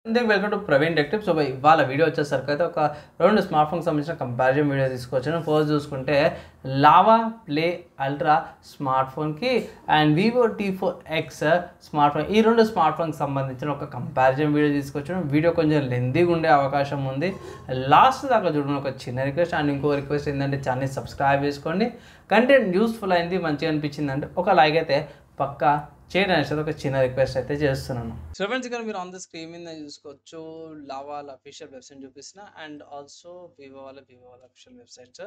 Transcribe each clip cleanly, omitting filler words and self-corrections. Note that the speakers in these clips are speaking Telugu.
ఇందుకు welcome to Praveen tech tips. So ఇవాళ వీడియో వచ్చేసరికి అయితే ఒక రెండు స్మార్ట్ ఫోన్కి సంబంధించిన కంపారిజన్ వీడియో తీసుకొచ్చాను. ఫస్ట్ చూసుకుంటే లావా ప్లే అల్ట్రా స్మార్ట్ ఫోన్కి and Vivo T4X smart phone, ఈ రెండు స్మార్ట్ ఫోన్కి సంబంధించిన ఒక కంపారిజన్ వీడియో తీసుకొచ్చాను. వీడియో కొంచెం లెందీగా ఉండే అవకాశం ఉంది, లాస్ట్ దాకా చూడండి. ఒక చిన్న రిక్వెస్ట్ అండ్ ఇంకో రిక్వెస్ట్ ఏంటంటే ఛానల్ సబ్స్క్రైబ్ చేసుకోండి. కంటెంట్ యూస్ఫుల్ అయింది, మంచిగా అనిపించింది అంటే ఒక లైక్ అయితే పక్కా చేయడానికి ఒక చిన్న రిక్వెస్ట్ అయితే చేస్తున్నాను. సో ఫ్రెండ్స్, ఇక్కడ మీరు ఆన్ ద స్క్రీన్ మీద చూసుకోవచ్చు లావా వాళ్ళ అఫీషియల్ వెబ్సైట్ చూపిస్తున్నా అండ్ ఆల్సో వివో వాళ్ళ అఫీషియల్ వెబ్సైట్స్.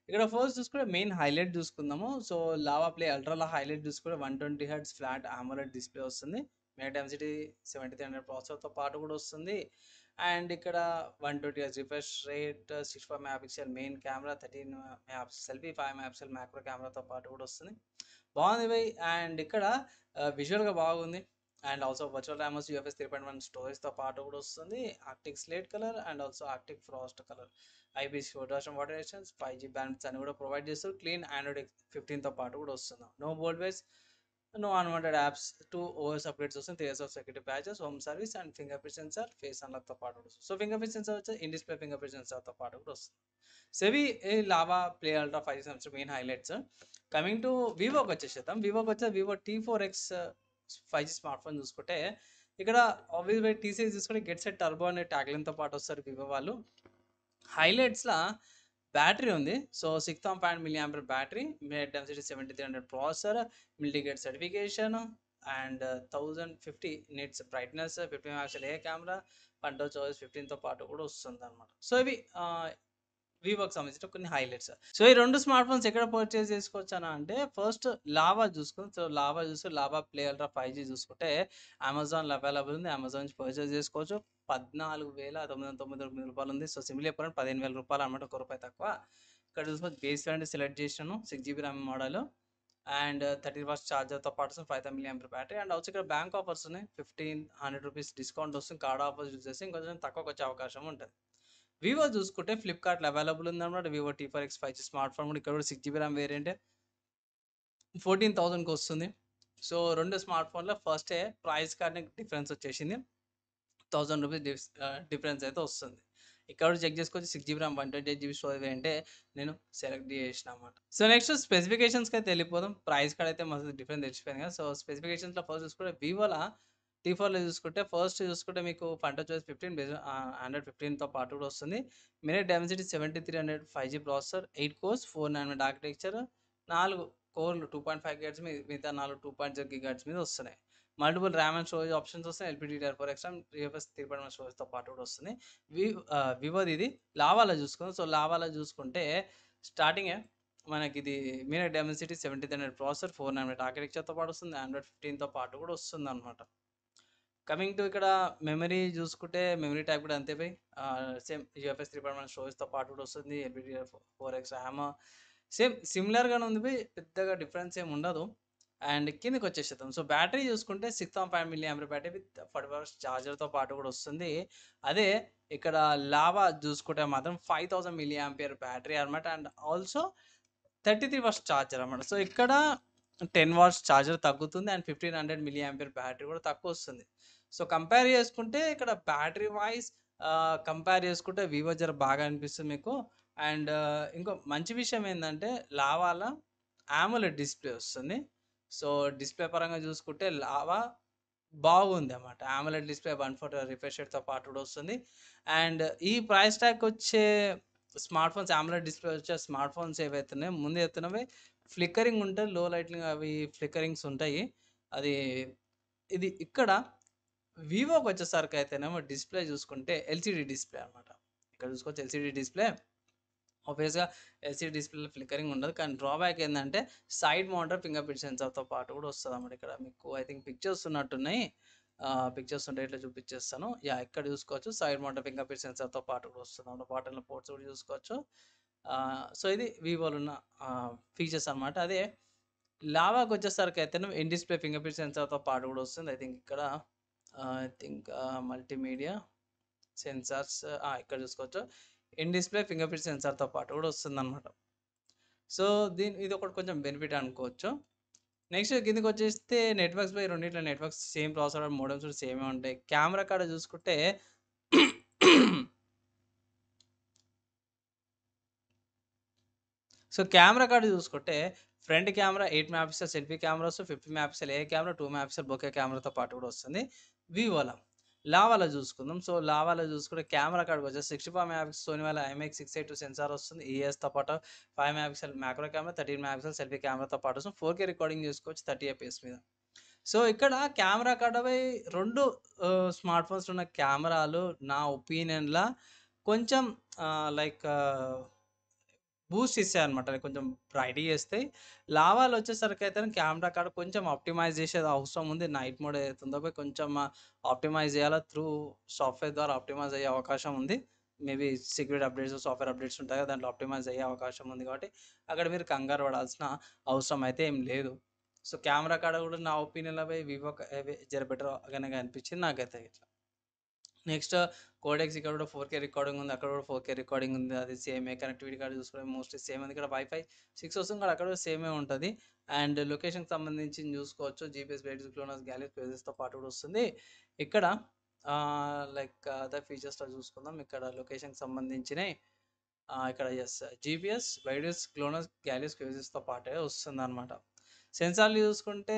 ఇక్కడ ఫస్ట్ చూసుకుంటే మెయిన్ హైలైట్ చూసుకుందాము. సో లావా ప్లే అల్ట్రాలో హైలైట్ చూసుకుంటే 120Hz ఫ్లాట్ AMOLED డిస్ప్లే వస్తుంది. మెగా డెన్సిటీ 7300 ప్రాసెసర్తో పాటు కూడా వస్తుంది. అండ్ ఇక్కడ 120Hz refresh rate, 65 megapixel main camera, 13 megapixel selfie, 5 megapixel macro కెమెరాతో పాటు కూడా వస్తుంది. బాగుంది బై. అండ్ ఇక్కడ విజువల్గా బాగుంది. అండ్ ఆల్సో వర్చువల్ ర్యామోస్ UFS 3.1 స్టోరేజ్తో పాటు కూడా వస్తుంది. Arctic slate colour and also arctic frost colour, IPS ఫోటోషన్ వాటర్ రెసిస్టెన్స్, 5G బ్యాండ్స్ అని కూడా ప్రొవైడ్ చేస్తారు. క్లీన్ ఆండ్రాయిడ్ 15తో పాటు కూడా వస్తుంది. No bloatware, no unwanted apps, 2 OS updates వస్తుంది, 3 years of security patches, home service and fingerprint sensor, face అన్లాక్తో పాటు కూడా వస్తుంది. సో ఫింగర్ ప్రింట్ సెన్సార్ వచ్చి ఇన్ డిస్ప్లే ఫింగర్ ప్రింట్ సెన్సార్తో పాటు కూడా వస్తుంది. సెవి లావా ప్లే అల్ట్రా 5G సంవత్సరం మెయిన్ హైలైట్స్. కమింగ్ టు వివోకి వచ్చేసేద్దాం. వివోకి వచ్చే Vivo T4X 5G smartphone చూసుకుంటే ఇక్కడ ఆబ్వియస్ బై టీ సిరీస్ చూసుకుంటే గెట్ సెట్ టర్బో అనే ట్యాగ్లైన్తో పాటు వస్తారు వివో వాళ్ళు. హైలైట్స్లో బ్యాటరీ ఉంది. So 6.5 mAh battery, mid density 7300 processor, మిల్టీగేట్ certification and 1050 nits brightness, 50 megapixel A camera, పంటో చాయిస్ 15తో పాటు కూడా వస్తుంది అనమాట. సో ఇవి వివోకి సంబంధించిన కొన్ని హైలైట్స్. సో ఈ రెండు స్మార్ట్ ఫోన్స్ ఎక్కడ పర్చేస్ చేసుకోవచ్చానా అంటే ఫస్ట్ లావా చూసుకుని, సో లావా చూస్తే లావా ప్లే అల్ట్రా 5G చూసుకుంటే అమెజాన్లో అవైలబుల్ ఉంది. అమెజాన్ నుంచి పర్చేస్ చేసుకోవచ్చు. 14,999 రూపాయలు ఉంది. సో సింపుల్ చెప్పాలంటే 15,000 రూపాయలు అనమాట, ₹1 తక్కువ. ఇక్కడ చూసుకోవచ్చు బేస్ వేరియంట్ సెలెక్ట్ చేసాను, 6GB RAM model and 30W ఛార్జర్తో పాటు 5,000 mAh బ్యాటరీ. అండ్ ఆల్సో ఇక్కడ బ్యాంక్ ఆఫర్స్ ఉన్నాయి, 1,500 రూపీస్ డిస్కౌంట్ వస్తుంది. కార్డ్ ఆఫర్స్ యూజ్ చేస్తే ఇంకొంచెం తక్కువకి వచ్చే అవకాశం ఉంటుంది. వివో చూసుకుంటే ఫ్లిప్కార్ట్లో అవైలబుల్ ఉందన్నమాట. Vivo T4X 5G smart phone కూడా ఇక్కడ కూడా 6GB ర్యామ్ వేరియంటే 14,000కి వస్తుంది. సో రెండు స్మార్ట్ ఫోన్లో ఫస్ట్ ప్రైస్ కార్డ్ డిఫరెన్స్ వచ్చేసింది, 1000 రూపీస్ డిఫరెన్స్ అయితే వస్తుంది. ఇక్కడ చెక్ చేసుకోవచ్చు. 6GB ర్యామ్ 128GB స్టోరేజ్ అంటే నేను సెలెక్ట్ చేసిన అన్నమాట. సో నెక్స్ట్ స్పెసిఫికేషన్స్కి అయితే వెళ్ళిపోదాం. ప్రైస్ కార్డ్ అయితే మస్తు డిఫరెన్స్ తెచ్చిపోయింది కదా. సో స్పెసిఫికేషన్స్లో ఫస్ట్ చూసుకుంటే వివోలో T4లో చూసుకుంటే ఫస్ట్ చూసుకుంటే మీకు పంటో చాయిస్ 15 బేస్ ఆండ్రాయిడ్ 15తో పాటు కూడా వస్తుంది. Minute density 7300 5G processor, 8 course 4 nanometer architecture, 4 కోర్లు 2.5 GHz మిగతా 4 2.0 GHz మీద వస్తున్నాయి. Multiple RAM and storage options వస్తాయి. LPDDR4 ఎక్స్ట్రా, UFS 3.1 స్టోరేజ్తో పాటు కూడా వస్తుంది. వివోది ఇది. లావాలో చూసుకుందాం. సో లావాలో చూసుకుంటే స్టార్టింగే మనకి ఇది మినిట్ డెన్సిటీ 7300 ప్రాసెసర్, 4 nanometer ఆర్కిటెక్చర్తో పాటు వస్తుంది. ఆండ్రాయిడ్ 15తో పాటు కూడా వస్తుంది అనమాట. కమింగ్ టు ఇక్కడ మెమరీ చూసుకుంటే మెమరీ టైప్ కూడా అంతే పోయి సేమ్ UFS 3.1 స్టోరేజ్తో పాటు కూడా వస్తుంది. LPDDR4 ర్యామ్ సేమ్ సిమిలర్గానే ఉంది పోయి, పెద్దగా డిఫరెన్స్ ఏమి ఉండదు. అండ్ కిందకి వచ్చేసేద్దాం. సో బ్యాటరీ చూసుకుంటే 6.5 mAh బ్యాటరీ విత్ 40W ఛార్జర్తో పాటు కూడా వస్తుంది. అదే ఇక్కడ లావా చూసుకుంటే మాత్రం 5000 mAh బ్యాటరీ అనమాట. అండ్ ఆల్సో 33W ఛార్జర్ అనమాట. సో ఇక్కడ 10W ఛార్జర్ తగ్గుతుంది అండ్ 1500 mAh బ్యాటరీ కూడా తక్కువ వస్తుంది. సో కంపేర్ చేసుకుంటే ఇక్కడ బ్యాటరీ వైజ్ కంపేర్ చేసుకుంటే వివో జర బాగా అనిపిస్తుంది మీకు. అండ్ ఇంకో మంచి విషయం ఏంటంటే లావాలో AMOLED డిస్ప్లే వస్తుంది. సో డిస్ప్లే పరంగా చూసుకుంటే లావా బాగుంది అన్నమాట. AMOLED డిస్ప్లే 140 రిఫ్రెష్ రేట్తో పాటు కూడా వస్తుంది. అండ్ ఈ ప్రైస్ ట్యాగ్ వచ్చే స్మార్ట్ ఫోన్స్, AMOLED డిస్ప్లే వచ్చే స్మార్ట్ ఫోన్స్ ఏవైతున్నాయో ముందు ఎత్తున్నవి ఫ్లిక్కరింగ్ ఉంటుంది, లో లైటింగ్ అవి ఫ్లిక్కరింగ్స్ ఉంటాయి. అది ఇది ఇక్కడ వివోకి వచ్చేసరికి అయితేనేమో డిస్ప్లే చూసుకుంటే LCD డిస్ప్లే అనమాట. ఇక్కడ చూసుకోవచ్చు LCD డిస్ప్లే. ఆబ్వియస్గా LCD డిస్ప్లేలో ఫ్లిక్కరింగ్ ఉండదు, కానీ డ్రాబ్యాక్ ఏంటంటే సైడ్ మౌంటర్ ఫింగర్ ప్రింట్ సెన్సార్తో పాటు కూడా వస్తుంది అన్నమాట. ఇక్కడ మీకు ఐ థింక్ పిక్చర్స్ ఉన్నట్టున్నాయి, పిక్చర్స్ ఉంటే ఇట్లా చూపించేస్తాను. ఇక్కడ చూసుకోవచ్చు సైడ్ మౌంటర్ ఫింగర్ ప్రింట్ సెన్సార్తో పాటు కూడా వస్తుంది అన్నమాట. బాటంలో పోర్ట్స్ కూడా చూసుకోవచ్చు. సో ఇది వివోలో ఉన్న ఫీచర్స్ అనమాట. అదే లావాకి వచ్చేసరికి అయితే ఇన్ డిస్ప్లే ఫింగర్ ప్రింట్ సెన్సార్తో పాటు కూడా వస్తుంది. ఐ థింక్ మల్టీమీడియా సెన్సార్స్ ఇక్కడ చూసుకోవచ్చు. ఇన్ డిస్ప్లే ఫింగర్ ప్రింట్ సెన్సార్తో పాటు కూడా వస్తుంది అనమాట. సో ఇది ఒకటి కొంచెం బెనిఫిట్ అనుకోవచ్చు. నెక్స్ట్ కిందకొచ్చేస్తే నెట్వర్క్స్‌పై రెండిట్లో నెట్వర్క్స్ సేమ్ ప్రాసెసర్ మోడెమ్స్ కూడా సేమే ఉంటాయి. కెమెరా కాడ చూసుకుంటే సో, కెమెరా కాడ చూసుకుంటే front camera 8 megapixel selfie cameras, 50 megapixel A camera, 2 megapixel bokeh కెమెరాతో పాటు కూడా వస్తుంది వివోలో. లావాలో చూసుకుందాం. సో, లావాలో చూసుకుంటే కెమెరా కాడికొచ్చేసి 65 మెగాపిక్సెల్ సోనీ వాళ్ళ IMX682 సెన్సార్ వస్తుంది. ఈఎస్‌తో పాటు 5 megapixel macro camera, 13 megapixel selfie కెమెరాతో పాటు వస్తుంది. 4K రికార్డింగ్ చేసుకోవచ్చు 30 ఎఫ్‌పిఎస్ మీద. సో, ఇక్కడ కెమెరా కాడపై 2 స్మార్ట్ ఫోన్స్‌లో ఉన్న కెమెరాలు నా ఒపీనియన్‌ల కొంచెం లైక్ బూస్ట్ ఇస్తాయన్నమాట. కొంచెం బ్రైట్‌గా చేస్తాయి. లావాలో వచ్చేసరికైతే కెమెరా కాడ కొంచెం ఆప్టిమైజ్ చేసేది అవసరం ఉంది. నైట్ మోడ్ ఏదైతే ఉందో పోయి కొంచెం ఆప్టిమైజ్ చేయాలా త్రూ సాఫ్ట్‌వేర్ ద్వారా ఆప్టిమైజ్ అయ్యే అవకాశం ఉంది. Maybe security updates, software updates ఉంటాయి కదా! దాంట్లో ఆప్టిమైజ్ అయ్యే అవకాశం ఉంది కాబట్టి, అక్కడ మీరు కంగారు పడాల్సిన అవసరం అయితే ఏం లేదు. సో, కెమెరా కాడ కూడా నా ఒపీనియన్‌లో పోయి వివో జర బెటర్ గానే అనిపించింది నాకైతే ఇట్లా. నెక్స్ట్ కోడెక్స్ ఇక్కడ కూడా 4K రికార్డింగ్ ఉంది. అక్కడ కూడా 4K రికార్డింగ్ ఉంది. అది సేమే. కనెక్టివిటీ కార్డ్ చూసుకుంటే మోస్ట్‌లీ సేమ్ ఉంది. ఇక్కడ వైఫై 6 వస్తుంది కదా! అక్కడ కూడా సేమే ఉంటది. అండ్ లొకేషన్‌కి సంబంధించింది చూసుకోవచ్చు. జీపీఎస్, బ్లూటూత్, గ్లోనాస్, గ్యాలరీ క్విజెస్‌తో పాటు కూడా వస్తుంది. ఇక్కడ లైక్ అదర్ ఫీచర్స్‌లో చూసుకుందాం. ఇక్కడ లొకేషన్‌కి సంబంధించినయి ఇక్కడ జీపీఎస్, బ్లూటూత్, గ్లోనాస్, గ్యాలరీ క్విజెస్‌తో పాటే వస్తుందన్నమాట. సెన్సార్లు చూసుకుంటే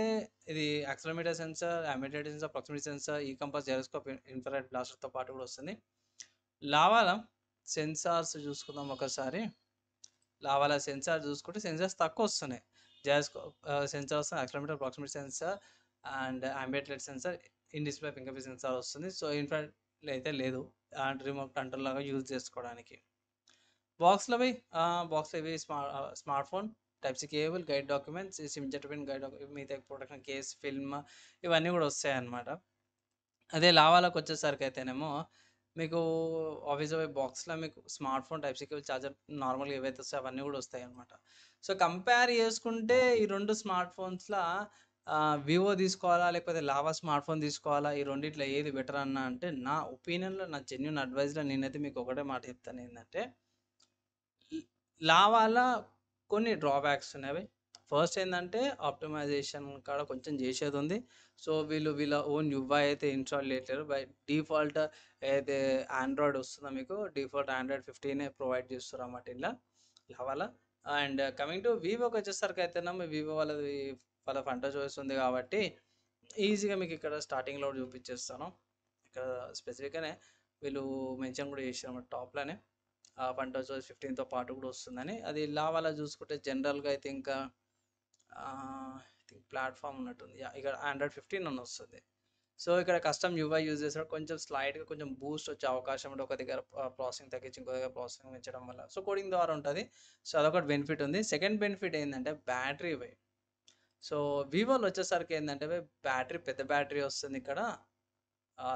ఇది accelerometer sensor, ammeter sensor, proximity sensor, ఈ కంపాస్, జైరోస్కోప్, ఇన్ఫ్రారెడ్ బ్లాస్టర్‌తో పాటు కూడా వస్తుంది. లావాలా సెన్సార్స్ చూసుకుందాం ఒకసారి. లావాలా సెన్సార్ చూసుకుంటే సెన్సార్స్ తక్కువ వస్తున్నాయి. జైరోస్కోప్ సెన్సార్ వస్తుంది. Accelerometer, proximity sensor and ambient light sensor, in display fingerprint sensor వస్తుంది. సో, ఇన్ఫ్రారెడ్ అయితే లేదు. అండ్ రిమోట్ కంట్రోల్ లాగా యూజ్ చేసుకోవడానికి. బాక్స్‌లో బై బాక్స్‌లో ఇవి smartphone, type C cable, guide documents, SIM eject guide మిగతా ప్రొటెక్షన్ కేస్, ఫిల్మ్ ఇవన్నీ కూడా వస్తాయన్నమాట. అదే లావాలోకి వచ్చేసరికైతేనేమో మీకు ఆఫీస్ బాక్స్‌లో మీకు smartphone, type C cable, charger నార్మల్‌గా ఏవైతే వస్తాయో అవన్నీ కూడా వస్తాయన్నమాట. సో, కంపేర్ చేసుకుంటే ఈ 2 స్మార్ట్ ఫోన్స్‌లా వివో తీసుకోవాలా? లేకపోతే లావా స్మార్ట్ ఫోన్ తీసుకోవాలా? ఈ రెండిట్లో ఏది బెటర్ అన్నా అంటే నా ఒపీనియన్‌లో, నా జెన్యూన్ అడ్వైస్‌లో నేనైతే మీకు ఒకటే మాట చెప్తాను ఏందంటే లావాలో కొన్ని డ్రాబ్యాక్స్ ఉన్నవి. ఫస్ట్ ఏందంటే ఆప్టిమైజేషన్ కాడ కొంచెం చేసేదుంది. సో, వీళ్ళ ఓన్ యూఐ అయితే ఇన్‌స్టాల్ చేయట్లేరు. బై డిఫాల్ట్ ఏదైతే ఆండ్రాయిడ్ వస్తుందో మీకు డిఫాల్ట్ ఆండ్రాయిడ్ 15 ప్రొవైడ్ చేస్తుర్రన్నమాట ఇండ్ల లావాలో. అండ్ కమింగ్ టు వివోకి వచ్చేసరికైతేనేమో వివో వాళ్ళ ఫంటా చాయిస్ ఉంది కాబట్టి ఈజీగా మీకు ఇక్కడ స్టార్టింగ్‌లో కూడా చూపించేస్తాను. ఇక్కడ స్పెసిఫిక్‌గానే వీళ్ళు మెన్షన్ కూడా చేశారన్నమాట టాప్‌లోనే. ఫంటా చాయిస్ 15తో పాటు కూడా వస్తుందని. అది లావాలో చూసుకుంటే జనరల్‌గా అయితే ఇంకా ఐ థింక్ ప్లాట్‌ఫామ్ ఉన్నట్టుంది. యాహ్! ఇక్కడ ఆండ్రాయిడ్ 15 అని వస్తది. సో, ఇక్కడ కస్టమ్ యూఐ యూజ్ చేసేటప్పుడు కొంచెం స్లైట్‌గా కొంచెం బూస్ట్ వచ్చే అవకాశం ఉంటే ఒక దగ్గర ప్రాసెసింగ్ తగ్గించి ఇంకో దగ్గర ప్రాసెసింగ్ పెంచడం వల్ల. సో, కోడింగ్ ద్వారా ఉంటది. సో, అదొకటి బెనిఫిట్ ఉంది. సెకండ్ బెనిఫిట్ ఏందంటే బ్యాటరీ వై. సో, వివోలో వచ్చేసరికి ఏందంటే బ్యాటరీ పెద్ద బ్యాటరీ వస్తుంది ఇక్కడ.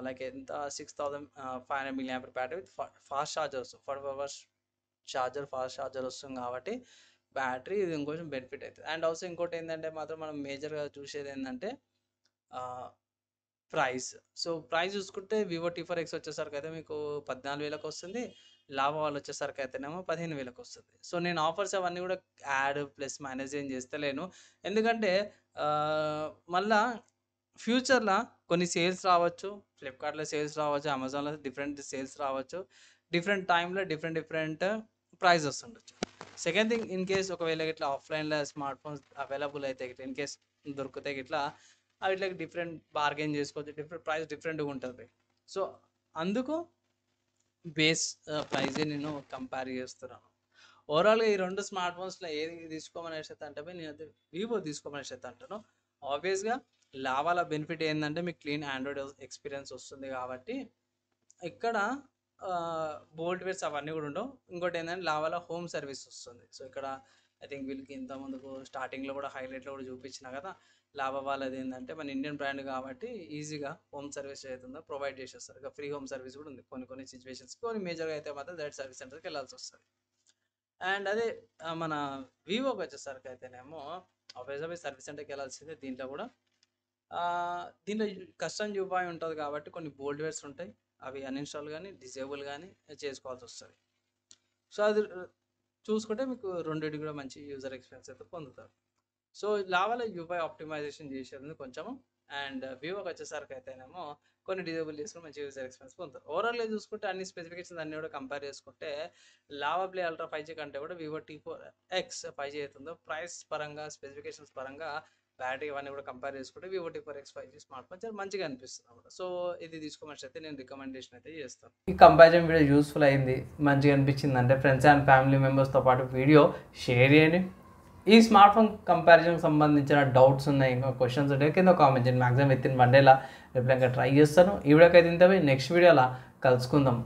లైక్ ఎంత 6500 milli ampere battery with fast charger వస్తుంది. 45 అవర్స్ ఫాస్ట్ చార్జర్ వస్తుంది కాబట్టి బ్యాటరీ ఇది ఇంకొంచెం బెనిఫిట్ అవుతుంది. అండ్ ఆల్సో ఇంకోటి ఏంటంటే మాత్రం మనం మేజర్‌గా చూసేది ఏంటంటే ప్రైస్. సో, ప్రైస్ చూసుకుంటే వివో టీ4ఎక్స్ వచ్చేసరికైతే మీకు 14,000కి వస్తుంది. లావా వాళ్ళు వచ్చేసరికైతేనేమో 15,000కి వస్తుంది. సో, నేను ఆఫర్స్ అవన్నీ కూడా యాడ్ ప్లస్ మైనస్ ఏం చేస్తలేను. ఎందుకంటే మళ్ళా ఫ్యూచర్‌లో కొన్ని సేల్స్ రావచ్చు. ఫ్లిప్‌కార్ట్‌లో సేల్స్ రావచ్చు. అమెజాన్‌లో డిఫరెంట్ సేల్స్ రావచ్చు. డిఫరెంట్ టైమ్‌లో డిఫరెంట్ ప్రైజెస్ ఉండొచ్చు. సెకండ్ థింగ్ ఇన్ కేస్ ఒకవేళ ఇట్లా ఆఫ్‌లైన్‌లో స్మార్ట్ ఫోన్స్ అవైలబుల్ అయితే గిట్ల ఇన్ కేస్ దొరికితే గిట్ల వీటికి డిఫరెంట్ బార్గెయిన్ చేసుకోవచ్చు. డిఫరెంట్ ప్రైస్ డిఫరెంట్‌గా ఉంటది. సో, అందుకు ప్రైజే నేను కంపేర్ చేస్తున్నాను. ఓవరాల్‌గా ఈ 2 స్మార్ట్ ఫోన్స్‌లో ఏది తీసుకోమనేసైతే అంటే నేనైతే వివో తీసుకోమనేసైతే అంటాను. ఆబ్వియస్‌గా లావాలో బెనిఫిట్ ఏందంటే మీకు క్లీన్ ఆండ్రాయిడ్ ఎక్స్‌పీరియన్స్ వస్తుంది కాబట్టి ఇక్కడ బోల్ట్‌వేర్స్ అవన్నీ కూడా ఉండవు. ఇంకోటేందంటే లావాలో హోమ్ సర్వీస్ వస్తుంది. సో, ఇక్కడ ఐ థింక్ వీళ్ళకి ఇంత ముందుకు స్టార్టింగ్‌లో కూడా హైలైట్‌లో కూడా చూపించిన కదా! లావా వాళ్ళదేందంటే మన ఇండియన్ బ్రాండ్ కాబట్టి ఈజీగా హోమ్ సర్వీస్ ఏదైతుందో ప్రొవైడ్ చేసేస్తారు. ఇక ఫ్రీ హోమ్ సర్వీస్ కూడా ఉంది. కొన్ని సిట్యుయేషన్స్‌కి కొన్ని మేజర్‌గా అయితే మాత్రం డైరెక్ట్ సర్వీస్ సెంటర్‌కి వెళ్ళాల్సొస్తది. అండ్ అదే మన వివోకి వచ్చేసరికైతేనేమో ఆబ్వియస్‌గా సర్వీస్ సెంటర్‌కి వెళ్ళాల్సిందే. దీంట్లో కూడా దీంట్లో కస్టమ్ యూఐ ఉంటది కాబట్టి కొన్ని బోల్డ్‌వేర్స్ ఉంటాయి. అవి అన్‌ఇన్‌స్టాల్ గాని, డిజేబుల్ గాని చేసుకోవాల్సొస్తది. సో, అది చూసుకుంటే మీకు రెండిటికి కూడా మంచి యూజర్ ఎక్స్‌పీరియన్స్ అయితే పొందుతారు. సో లావాలో యూఐ ఆప్టిమైజేషన్ చేసేది కొంచెం, అండ్ వివోకి వచ్చేసరికి అయితేనేమో కొన్ని డిజేబుల్ చేసుకుని మంచి యూజర్ ఎక్స్పీరియన్స్ పొందుతారు. ఓవరాల్గా చూసుకుంటే అన్ని స్పెసిఫికేషన్స్ అన్ని కూడా కంపేర్ చేసుకుంటే లావా ప్లే అల్ట్రా 5G కంటే కూడా వివో T4X 5G అవుతుందో ప్రైస్ పరంగా స్పెసిఫికేషన్స్ పరంగా బ్యాటరీ ఇవన్నీ కూడా కంపేర్ చేసుకుంటే Vivo T4X 5G smart phone చాలా మంచిగా అనిపిస్తుంది అన్నమాట. సో ఇది తీసుకోమని అయితే నేను రికమెండేషన్ అయితే చేస్తాను. ఈ కంపారిజన్ వీడియో యూస్ఫుల్ అయింది, మంచిగా అనిపించింది అంటే ఫ్రెండ్స్ అండ్ ఫ్యామిలీ మెంబర్స్తో పాటు వీడియో షేర్ చేయండి. ఈ స్మార్ట్ ఫోన్ కంపారిజన్కి సంబంధించిన డౌట్స్ ఉన్నాయి, ఇంకా క్వశ్చన్స్ ఉంటాయి కింద కామెంట్ చేయండి. మ్యాక్సిమం విత్ ఇన్ 1 డేలా రిప్లై ఇంకా ట్రై చేస్తాను. ఈ వీడియోకి అయితే ఇంతవే, నెక్స్ట్ వీడియోలా కలుసుకుందాం.